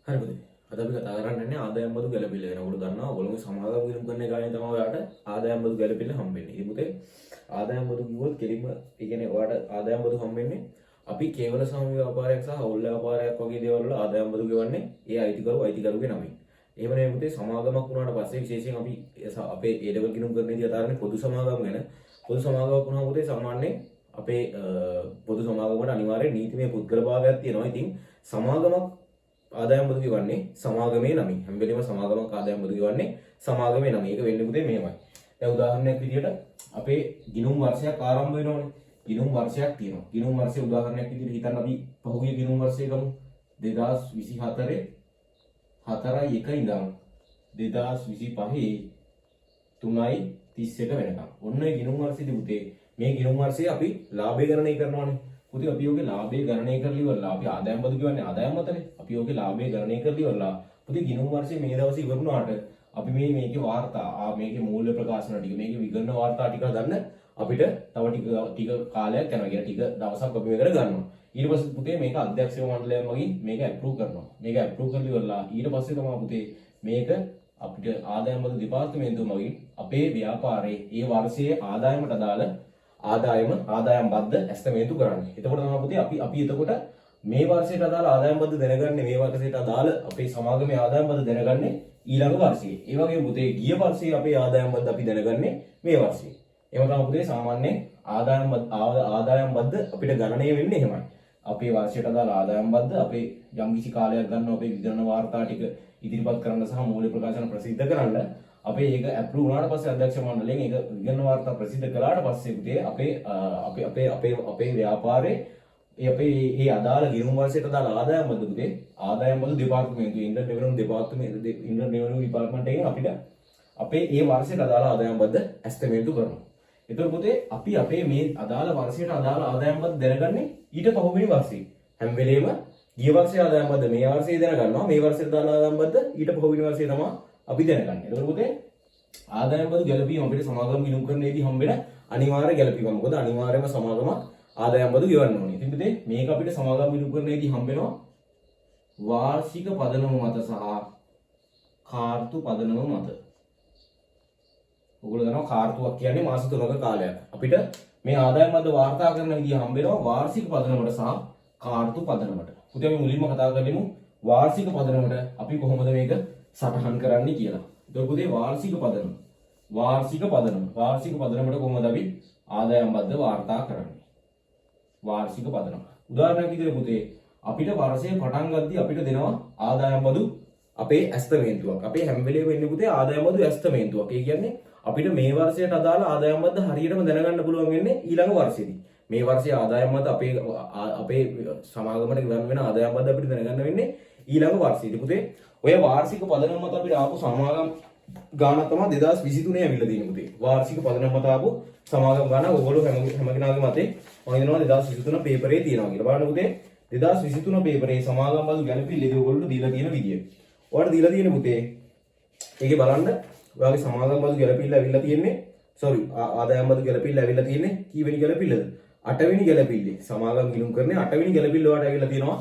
හරි පුතේ. අද අපි කතා කරන්නේ ආදායම් බදු ගැලපිල්ල ගැන. ඔයගොල්ලෝ දන්නවා ඔයගොල්ලෝගේ සමාගම වියදම් කරන ගානේ තමයි ඔයාලට ආදායම් බදු ගැලපිල්ල හම්බෙන්නේ. ඉතින් පුතේ ආදායම් බදු කිව්වොත් කෙලින්ම ඒ කියන්නේ ඔයාලට ආදායම් බදු හම්බෙන්නේ අපි කේවල සම ව්‍යාපාරයක් සහ අවුල් ව්‍යාපාරයක් වගේ දේවල් වල ආදායම් බදු ගෙවන්නේ ඒ අයිතිකරුගේ නමින්. එහෙම නෙවෙයි පුතේ සමාගමක් වුණාට පස්සේ විශේෂයෙන් අපි අපේ ඒ ලෙවල් ගිණුම් කරන්නේදී කතා කරන්නේ පොදු සමාගම ගැන. පොදු සමාගමක් වුණාම පුතේ සාමාන්‍යයෙන් අපේ පොදු සමාගමකට අනිවාර්යෙන් නීතිමය පුද්ගල භාවයක් තියෙනවා. ඉතින් සමාගමක් ආදායම් බදු ගෙවන්නේ සමාගමේ නමින්. හැම වෙලේම සමාගමක් ආදායම් බදු ගෙවන්නේ සමාගමේ නමින්. ඒක වෙන්නේ පුතේ මෙහෙමයි. දැන් උදාහරණයක් විදිහට අපේ ගිණුම් වර්ෂයක් ආරම්භ වෙනවනේ. ගිණුම් වර්ෂයක් තියෙනවා. ගිණුම් වර්ෂයේ උදාහරණයක් විදිහට හිතන්න අපි පහුගිය ගිණුම් වර්ෂය ගමු. 2024 4/1 ඉඳන් 2025 3/31 වෙනකම්. ඔන්න ඒ ගිණුම් වර්ෂයේදී පුතේ මේ ගිණුම් වර්ෂයේ අපි ලාභය ගණනය කරනවානේ. පුතේ අපි ඔගේ ලාභය ගණනය කරලා ඉවරලා අපි ආදායම් බදු කියවන්නේ ආදායම් මතනේ. අපි ඔගේ ලාභය ගණනය කරලා ඉවරලා පුතේ ගිණුම් වර්ෂයේ මේ දවසේ ඉවරුණාට අපි මේකේ වාර්තා මේකේ මූල්‍ය ප්‍රකාශන ටික මේකේ විගණන වාර්තා ටික හදන්න අපිට තව ටික කාලයක් යනවා. කියන ටික දවසක් අපි මේකට ගන්නවා. ඊට පස්සේ පුතේ මේක අධ්‍යක්ෂක මණ්ඩලයෙන් මගින් මේක අප්‍රූව් කරනවා. මේක අප්‍රූව් කරලා ඉවරලා ඊට පස්සේ තමයි පුතේ මේක අපිට ආදායම් බදු දෙපාර්තමේන්තුව මගින් අපේ ව්‍යාපාරයේ ඒ වර්ෂයේ ආදායමට අදාළ ආදායම් බද්ද ඇස්තමේන්තු කරන්නේ. එතකොට තමයි පුතේ අපි එතකොට මේ වර්ෂයට අදාළ ආදායම් බද්ද දැනගන්නේ මේ වර්ෂයට අදාළ අපේ සමාගමේ ආදායම් බද්ද දැනගන්නේ ඊළඟ වර්ෂයේ. ඒ වගේම පුතේ ගිය වර්ෂයේ අපේ ආදායම් බද්ද අපි දැනගන්නේ මේ වර්ෂයේ. එහෙම තමයි පුතේ සාමාන්‍යයෙන් ආදායම් බද්ද අපිට ගණනය වෙන්නේ එහෙමයි. අපේ වර්ෂයට අදාළ ආදායම් බද්ද අපේ යම්කිසි කාලයක් ගන්නවා අපේ විගණන වාර්තා ටික ඉදිරිපත් කරන්න සහ මූල්‍ය ප්‍රකාශන ප්‍රසිද්ධ කරන්න. අපේ ඒක අප්‍රූව් වුණාට පස්සේ අධ්‍යක්ෂ මණ්ඩලයෙන් ඒක විගණන වාර්තා ප්‍රසිද්ධ කළාට පස්සේ පුතේ අපේ ව්‍යාපාරයේ ඒ අදාළ ගිණුම් වර්ෂයට අදාළ ආදායම් බදු පුතේ ආදායම් බදු දෙපාර්තමේන්තුවේ ඉන්ඩියන් රෙවෙනියු ඩිපාර්ට්මන්ට් එකෙන් අපිට අපේ ඒ වර්ෂයට අදාළ ආදායම් බද්ද ඇස්තමේන්තු කරනවා. එතකොට පුතේ අපි අපේ මේ අදාළ වර්ෂයට අදාළ ආදායම් බද්ද දැනගන්නේ ඊට පහුවෙනි වර්ෂයේ. හැම වෙලේම ගිය වර්ෂයේ ආදායම් බද්ද මේ වර්ෂයේ දැනගන්නවා. මේ වර්ෂයට අදාළ ආදායම් බද්ද ඊට පහුවෙනි වර්ෂයේ තමයි අපි දැනගන්නේ. එතකොට පුතේ ආදායම් බදු ගැලපීම අපිට සමාගම ගිණුම් කරන්නේදී හම්බෙන අනිවාර්ය ගැලපීම. මොකද අනිවාර්යයෙන්ම සමාගමක් ආදායම් බදු ගෙවන්න ඕනේ. ඉතින් පුතේ මේක අපිට සමාගම ගිණුම් කරන්නේදී හම්බෙනවා වාර්ෂික පදනම මත සහ කාර්තු පදනම මත. ඔයගොල්ලෝ දන්නවා කාර්තුවක් කියන්නේ මාස 3ක කාලයක්. අපිට මේ ආදායම් බද්ද වාර්තා කරන විදිහ හම්බෙනවා වාර්ෂික පදනමට සහ කාර්තු පදනමට. පුතේ අපි මුලින්ම කතා කරගමු වාර්ෂික පදනමට අපි කොහොමද මේක සටහන් කරන්නේ කියලා. එතකොට පුතේ වාර්ෂික පදනමට කොහොමද අපි ආදායම් බද්ද වාර්තා කරන්නේ? වාර්ෂික පදනම. උදාහරණයක් විදිහට පුතේ අපිට වර්ෂයේ පටන් ගද්දී අපිට දෙනවා ආදායම් බදු අපේ ඇස්තමේන්තුවක්. අපේ හැම වෙලේම වෙන්නේ පුතේ ආදායම් බදු ඇස්තමේන්තුවක්. ඒ කියන්නේ අපිට මේ වර්ෂයට අදාළ ආදායම් බද්ද හරියටම දැනගන්න පුළුවන් වෙන්නේ ඊළඟ වර්ෂෙදී. මේ වර්ෂයේ ආදායම් බද්ද අපේ සමාගමට ගෙවන්න වෙන ආදායම් බද්ද අපිට දැනගන්න වෙන්නේ ඊළඟ වර්ෂෙදී. පුතේ ඔය වාර්ෂික පදනම මත අපිට ආපු සමාගම් ගාන තමයි 2023 ඇවිල්ලා තියෙන්නේ පුතේ. වාර්ෂික පදනම මත ආපු සමාගම් ගාන ඔයගොල්ලෝ හැම කෙනාගේ මතේ මම හිතනවා 2023 පේපරේ තියෙනවා කියලා. බලන්න පුතේ 2023 පේපරේ සමාගම් බදු ගැලපිල්ලේදී ඔයගොල්ලෝ දීලා තියෙන විදිය. ඔයාලට දීලා තියෙන පුතේ ඒකේ බලන්න ඔයාගේ සමාගම් බදු ගැලපිල්ල ඇවිල්ලා තියෙන්නේ ආදායම් බදු ගැලපිල්ල ඇවිල්ලා තියෙන්නේ කීවෙනි ගැලපිල්ලද? 8 වෙනි ගැලපිල්ලේ. සමාගම් ගිණුම් කරන්නේ 8 වෙනි ගැලපිල්ල ඔයාලට ඇවිල්ලා තියෙනවා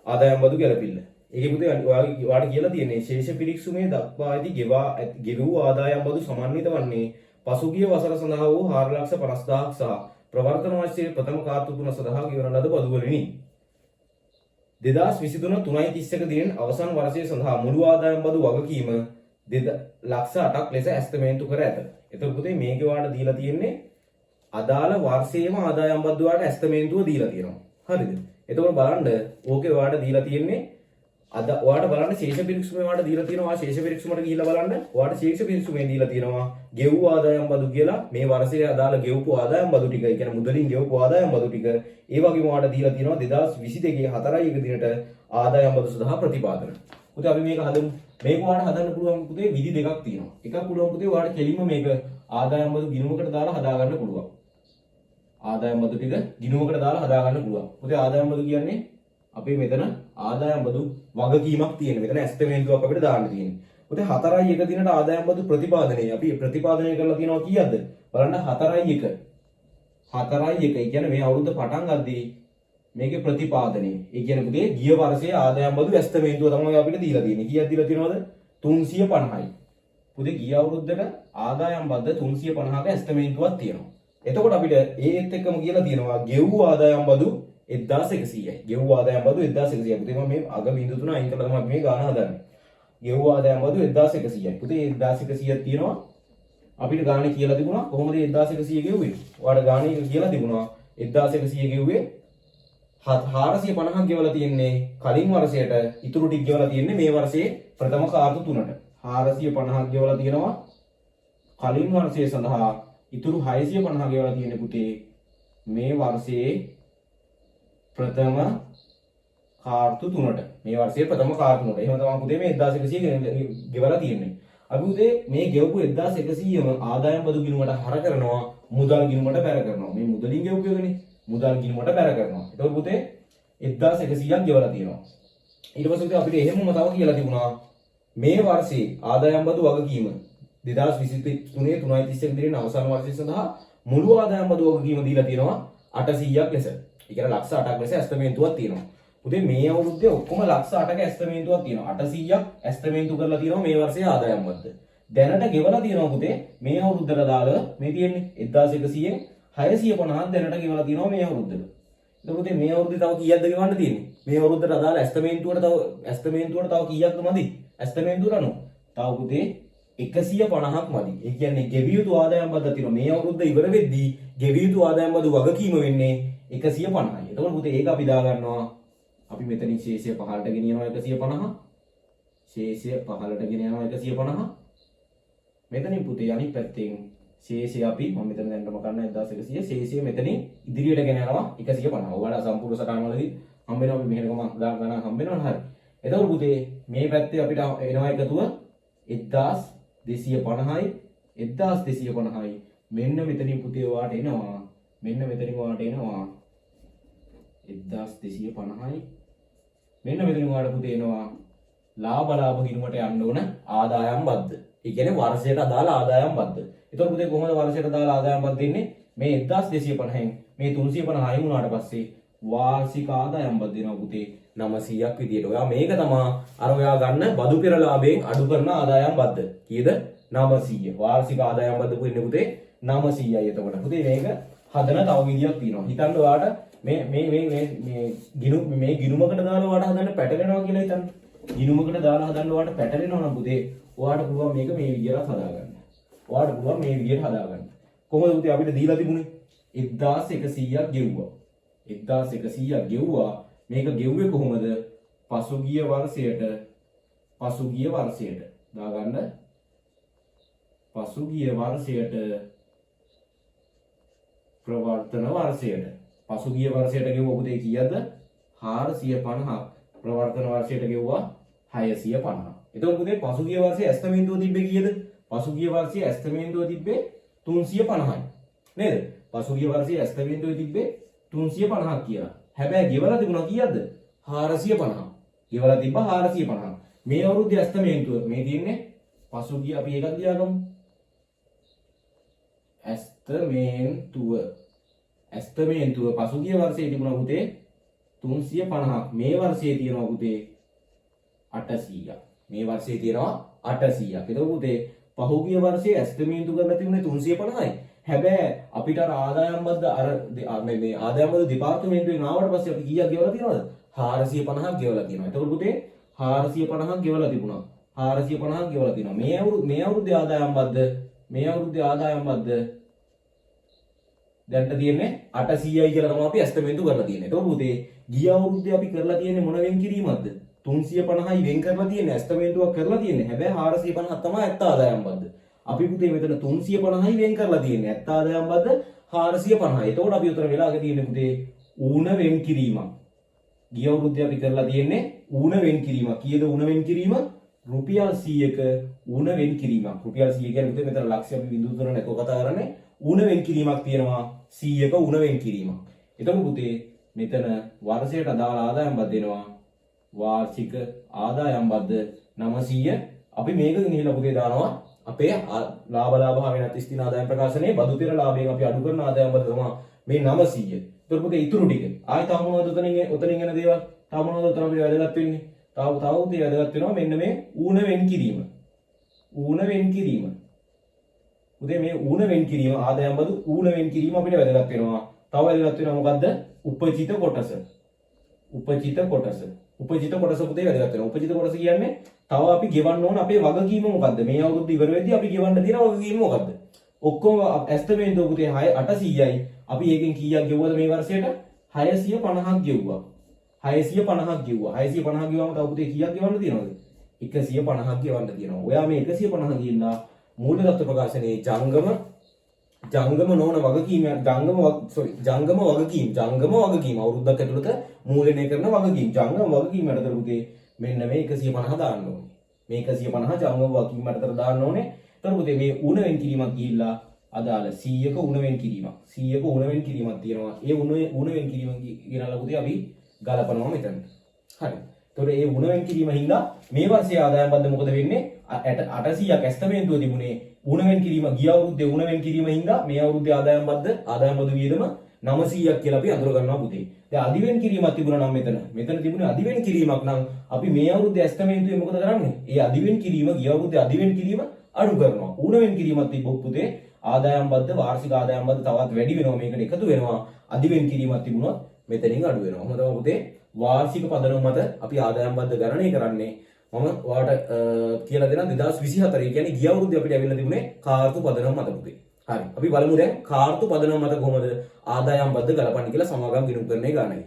ආදායම් බදු ගැලපිල්ල. ඒකේ පුතේ ඔයාලට කියලා තියෙන්නේ ශේෂ පිරික්සුමේ දක්වා ඇති ගෙවූ ආදායම් බදු සමන්විත වන්නේ පසුගිය වසර සඳහා වූ 4,50,000ක් සහ ප්‍රවර්තන වර්ෂයේ ප්‍රථම කාර්තු තුන සඳහා ගෙවන ලද බදු වලිනි. 2023 3.31 දිනෙන් අවසන් වර්ෂය සඳහා මුළු ආදායම් බදු වගකීම 2,08,000ක් ලෙස ඇස්තමේන්තු කර ඇත. එතකොට පුතේ මේකේ ඔයාලට දීලා තියෙන්නේ අදාළ වර්ෂයේම ආදායම් බදු වලට ඇස්තමේන්තුව දීලා තියෙනවා. හරිද? එතකොට බලන්න ඕකේ ඔයාලට දීලා තියෙන්නේ ඔයාලට බලන්න ශේෂ පිරික්සුමේ ඔයාලට දීලා තියෙනවා. ශේෂ පිරික්සුමට ගිහිල්ලා බලන්න ඔයාලට ශේෂ පිරික්සුමේ දීලා තියෙනවා ගෙවූ ආදායම් බදු කියලා. මේ වර්ෂයේ අදාළ ගෙවපු ආදායම් බදු ටික, ඒ කියන්නේ මුදලින් ගෙවපු ආදායම් බදු ටික. ඒ වගේම ඔයාලට දීලා තියෙනවා 2022 4.1 දිනට ආදායම් බදු සඳහා ප්‍රතිපාදන. පුතේ අපි මේක හදමු. මේක ඔයාලට හදන්න පුළුවන් පුතේ විදි දෙකක් තියෙනවා. එකක් පුළුවන් පුතේ ඔයාලට කෙලින්ම මේක ආදායම් බදු ගිණුමකට දාලා හදාගන්න පුළුවන්. ආදායම් බදු ටික ගිණුමකට දාලා හදාගන්න පුළුවන්. පුතේ ආදායම් බදු කියන්නේ අපේ මෙතන ආදායම් බදු වගකීමක් තියෙන. මෙතන ඇස්තමේන්තුවක් අපිට දාන්න තියෙන්නේ. පුතේ 4.1 දිනට ආදායම් බදු ප්‍රතිපාදනය අපි ප්‍රතිපාදනය කරලා තියෙනවා කීයක්ද? බලන්න 4.1. 4.1. ඒ කියන්නේ මේ අවුරුද්ද පටන් ගද්දී මේකේ ප්‍රතිපාදනය. ඒ කියන්නේ පුතේ ගිය වර්ෂයේ ආදායම් බදු ඇස්තමේන්තුව තමයි අපිට දීලා තියෙන්නේ. කීයක් දීලා තියෙනවද? 350යි. පුතේ ගිය අවුරුද්දට ආදායම් බද්ද 350ක ඇස්තමේන්තුවක් තියෙනවා. එතකොට අපිට ඒත් එක්කම කියලා තියෙනවා ගෙව්ව ආදායම් බදු 1100යි. ගෙව්ව ආදායම් බදු 1100යි. පුතේ මම මේ අග බිඳු තුන අයින් කළා තමයි මේ ගාන හදන්නේ. ගෙව්ව ආදායම් බදු 1100යි. පුතේ 1100ක් තියෙනවා. අපිට ගානේ කියලා තිබුණා කොහොමද 1100 ගෙව්වේ? ඔයාලට ගානේ කියලා තිබුණා 1100 ගෙව්වේ 450ක් ගෙවලා තියෙන්නේ කලින් වර්ෂයට, ඉතුරු ටික ගෙවලා තියෙන්නේ මේ වර්ෂයේ ප්‍රථම කාර්තු තුනට. 450ක් ගෙවලා තියෙනවා කලින් වර්ෂයේ සඳහා, ඉතුරු 650 ගෙවලා තියෙන්නේ පුතේ මේ වර්ෂයේ ප්‍රථම කාර්තු තුනට. මේ වර්ෂයේ ප්‍රථම කාර්තු තුනට. එහෙම තමයි පුතේ මේ 1100 ගෙවලා තියෙන්නේ. අපි පුතේ මේ ගෙවපු 1100ම ආදායම් බදු ගිණුමට හර කරනවා, මුදල් ගිණුමට බැර කරනවා. මේ මුදලින් ගෙවපු එකනේ. මුදල් ගිණුමට බැර කරනවා. එතකොට පුතේ 1100ක් ගෙවලා තියෙනවා. ඊට පස්සේ පුතේ අපිට එහෙමම තව කියලා තිබුණා මේ වර්ෂයේ ආදායම් බදු වගකීම 2023 3.31 දින අවසාන වර්ෂය සඳහා මුළු ආදායම් බදු වගකීම දීලා තියෙනවා 800ක් ලෙස. ඒ කියන්නේ ලක්ෂ 8ක් ලෙස ඇස්තමේන්තුවක් තියෙනවා. පුතේ මේ අවුරුද්දේ ඔක්කොම ලක්ෂ 8ක ඇස්තමේන්තුවක් තියෙනවා. 800ක් ඇස්තමේන්තු කරලා තියෙනවා මේ වර්ෂයේ ආදායම් බද්ද. දැනට ගෙවලා තියෙනවා පුතේ මේ අවුරුද්දට දාලා මේ තියෙන්නේ 1100න් 650ක් දැනට ගෙවලා තියෙනවා මේ අවුරුද්දට. එතකොට මේ අවුරුද්දේ තව කීයක්ද ගෙවන්න තියෙන්නේ? මේ අවුරුද්දට අදාළ ඇස්තමේන්තුවට තව කීයක්ද මදි? ඇස්තමේන්තුවට අනුව තව පුතේ 150ක් මදි. ඒ කියන්නේ ගෙවිය යුතු ආදායම් බද්ද තියෙනවා. මේ අවුරුද්ද ඉවර වෙද්දී ගෙවිය යුතු ආදායම් බදු වගකීම වෙන්නේ 150යි. එතකොට පුතේ ඒක අපි දා ගන්නවා. අපි මෙතනින් ශේෂය 15ට ගෙනියනවා 150. ශේෂය 15ට ගෙනියනවා 150. මෙතනින් පුතේ අනිත් පැත්තෙන් ශේෂය අපි මම මෙතන දැන්නම කරන 1100 ශේෂය මෙතනින් ඉදිරියට ගෙන යනවා 150. ඔයාලා සම්පූර්ණ සටහනවලදී හම්බ වෙනවා අපි මෙහෙම ගණන් හම්බ වෙනවා හරි. එතකොට පුතේ මේ පැත්තේ අපිට එනවා එකතුව 1250යි 1250යි. මෙන්න මෙතනින් පුතේ ඔයාට එනවා 1250යි. මෙන්න මෙතනින් ඔයාලට පුතේ එනවා ලාභ ගිණුමට යන්න ඕන ආදායම් බද්ද. ඒ කියන්නේ වර්ෂයට අදාළ ආදායම් බද්ද. එතකොට පුතේ කොහොමද වර්ෂයට අදාළ ආදායම් බද්ද දෙන්නේ? මේ 1250න් මේ 350 අයින් වුණාට පස්සේ වාර්ෂික ආදායම් බද්ද දෙනවා පුතේ 900ක් විදියට. ඔයා මේක තමයි අර ඔයා ගන්න බදු පෙර ලාභයෙන් අඩු කරන ආදායම් බද්ද. කීයද? 900. වාර්ෂික ආදායම් බද්ද පුතේ 900යි. එතකොට පුතේ මේක හදන තව විදියක් තියෙනවා. හිතන්න ඔයාට මේ ගිණුමකට දාලා ඔයාට හදන්න පැටලෙනවා කියලා හිතන්න. ගිණුමකට දාලා හදන්න ඔයාට පැටලෙනවා නම් පුතේ ඔයාට පුළුවන් මේක මේ විදියට හදාගන්න. කොහොමද පුතේ අපිට දීලා තිබුණේ? 1100ක් ගෙව්වා. 1100ක් ගෙව්වා. මේක ගෙව්වේ කොහොමද? පසුගිය වර්ෂයට දාගන්න. පසුගිය වර්ෂයට ප්‍රවර්තන වර්ෂයට. පසුගිය වර්ෂයට ගෙවුවා පුතේ කීයද? 450ක්. ප්‍රවර්තන වර්ෂයට ගෙවුවා 650. එතකොට පුතේ පසුගිය වර්ෂයේ ඇස්තමේන්තුව තිබ්බේ කීයද? පසුගිය වර්ෂයේ ඇස්තමේන්තුව තිබ්බේ 350යි. නේද? පසුගිය වර්ෂයේ ඇස්තමේන්තුව තිබ්බේ 350ක් කියලා. හැබැයි ගෙවලා තිබුණා කීයද? 450. ගෙවලා තිබ්බා 450. මේ අවුරුද්දේ ඇස්තමේන්තුව මේ තියෙන්නේ පසුගිය අපි ඒකක් ලියාගමු. ඇස්තමේන්තුව පසුගිය වර්ෂයේ තිබුණා පුතේ 350ක්. මේ වර්ෂයේ තියෙනවා පුතේ 800ක්. මේ වර්ෂයේ තියෙනවා 800ක්. ඒක පුතේ පහුගිය වර්ෂයේ ඇස්තමේන්තු කරලා තිබුණේ 350යි. හැබැයි අපිට අර ආදායම් බද්ද මේ ආදායම් බද්ද දෙපාර්තමේන්තුවෙන් ආවට පස්සේ අපි කීයක් ගෙවලා තියෙනවද? 450ක් ගෙවලා තියෙනවා. එතකොට පුතේ 450ක් ගෙවලා තිබුණා. 450ක් ගෙවලා තියෙනවා. මේ අවුරුද්දේ ආදායම් බද්ද දැන්ට තියෙන්නේ 800යි කියලා තමයි අපි ඇස්තමේන්තු කරලා තියෙන්නේ. එතකොට පුතේ ගිය අවුරුද්දේ අපි කරලා තියෙන්නේ මොන වෙන් කිරීමක්ද? 350යි වෙන් කරලා තියෙන්නේ ඇස්තමේන්තුවක් කරලා තියෙන්නේ. හැබැයි 450ක් තමයි ඇත්ත ආදායම් බද්ද. අපි පුතේ මෙතන 350යි වෙන් කරලා තියෙන්නේ. ඇත්ත ආදායම් බද්ද 450යි. එතකොට අපි උතර වෙලාගෙන තියෙන්නේ පුතේ ඌණ වෙන් කිරීමක්. ගිය අවුරුද්දේ අපි කරලා තියෙන්නේ ඌණ වෙන් කිරීමක්. කීයද ඌණ වෙන් කිරීම? රුපියල් 100ක ඌණ වෙන් කිරීමක්. රුපියල් 100 කියන්නේ පුතේ මෙතන ලක්ෂ අපි බිඳුව තුන නැතෝ කතා කරන්නේ. ඌණ වෙන් කිරීමක් තියෙනවා 100ක ඌණ වෙන් කිරීමක්. එතකොට පුතේ මෙතන වර්ෂයට අදාළ ආදායම් බද්ද දෙනවා. වාර්ෂික ආදායම් බද්ද 900. අපි මේක ගෙනහිලා පුතේ දානවා අපේ ලාභ වෙනත් ස්ථිර ආදායම් ප්‍රකාශනයේ බදු පෙර ලාභයෙන් අපි අඩු කරන ආදායම් බද්ද තමයි මේ 900. එතකොට පුතේ ඉතුරු ටික. ආයෙ තව මොනවද උතනින් එන දේවල්? තව මොනවද උතන අපිට වැදගත් වෙන්නේ? තව උතේ වැදගත් වෙනවා මෙන්න මේ ඌන වෙන් කිරීම. ඌන වෙන් කිරීම. උදේ මේ ඌන වෙන් කිරීම ආදායම් බදු ඌන වෙන් කිරීම අපිට වැදගත් වෙනවා. තව වැදගත් වෙනවා මොකද්ද? උපජිත කොටස. උපජිත කොටස. උපජිත කොටස පුතේ වැදගත් වෙනවා. උපජිත කොටස කියන්නේ තව අපි ගෙවන්න ඕන අපේ වගකීම මොකද්ද? මේ අවුරුද්ද ඉවර වෙද්දී අපි ගෙවන්න තියෙන වගකීම මොකද්ද? ඔක්කොම ඇස්තමේන්තුව පුතේ 800යි. අපි ඒකෙන් කීයක් ගෙවුවද මේ වර්ෂයට? 650ක් ගෙවුවා. 650ක් ගෙවුවා. 650 ගෙවුවම තව පුතේ කීයක් ගෙවන්න තියෙනවද? 150ක් ගෙවන්න තියෙනවා. ඔයා මේ 150 ගිහිල්ලා මූල්‍ය තත්ත්ව ප්‍රකාශනයේ ජංගම නොවන වගකීම් ජංගම වගකීම් අවුරුද්දක් ඇතුළත මූල්‍යණය කරන වගකීම් ජංගම වගකීම් යටතට පුතේ මෙන්න මේ 150 දාන්න ඕනේ. මේ 150 ජංගම වගකීම් යටතට දාන්න ඕනේ. එතකොට පුතේ මේ උණ වෙන් කිරීමක් ගිහිල්ලා අදාළ 100ක උණ වෙන් කිරීමක් 100ක උණ වෙන් කිරීමක් තියෙනවා. ඒ උණ වෙන් කිරීම ගෙනල්ලා පුතේ අපි ගලපනවා මෙතන. හරි. එතකොට ඒ උණ වෙන් කිරීම හින්දා මේ වර්ෂයේ ආදායම් බද්ද මොකද වෙන්නේ? 800ක් ඇස්තමේන්තුව තිබුණේ උණ වෙන් කිරීම ගිය අවුරුද්දේ උණ වෙන් කිරීම හින්දා මේ අවුරුද්දේ ආදායම් බදු වියදම 900ක් කියලා අපි අඳුර ගන්නවා පුතේ. දැන් අදිවෙන් කිරීමක් තිබුණා නම් මෙතන තිබුණේ අදිවෙන් කිරීමක් නම් අපි මේ අවුරුද්දේ ඇස්තමේන්තුවේ මොකද කරන්නේ? ඒ අදිවෙන් කිරීම ගිය අවුරුද්දේ අදිවෙන් කිරීම අඩු කරනවා. උණ වෙන් කිරීමක් තිබ්බොත් පුතේ ආදායම් බද්ද වාර්ෂික ආදායම් බද්ද තවත් වැඩි වෙනවා. මේකට එකතු වෙනවා. අදිවෙන් කිරීමක් තිබුණොත් මෙතනින් අඩු වෙනවා. මොකද පුතේ වාර්ෂික පදනම මත අපි ආදායම් බද්ද ගණනය කරන්නේ. මම ඔයාලට කියලා දෙනවා 2024 කියන්නේ ගිය අවුරුද්දේ අපිට ඇවිල්ලා තිබුණේ කාර්තු පදනම මත පුතේ. හරි. අපි බලමු දැන් කාර්තු පදනම මත කොහොමද ආදායම් බද්ද ගලපන්නේ කියලා සමාගම් ගිණුම් කරන්නේ ගානයි.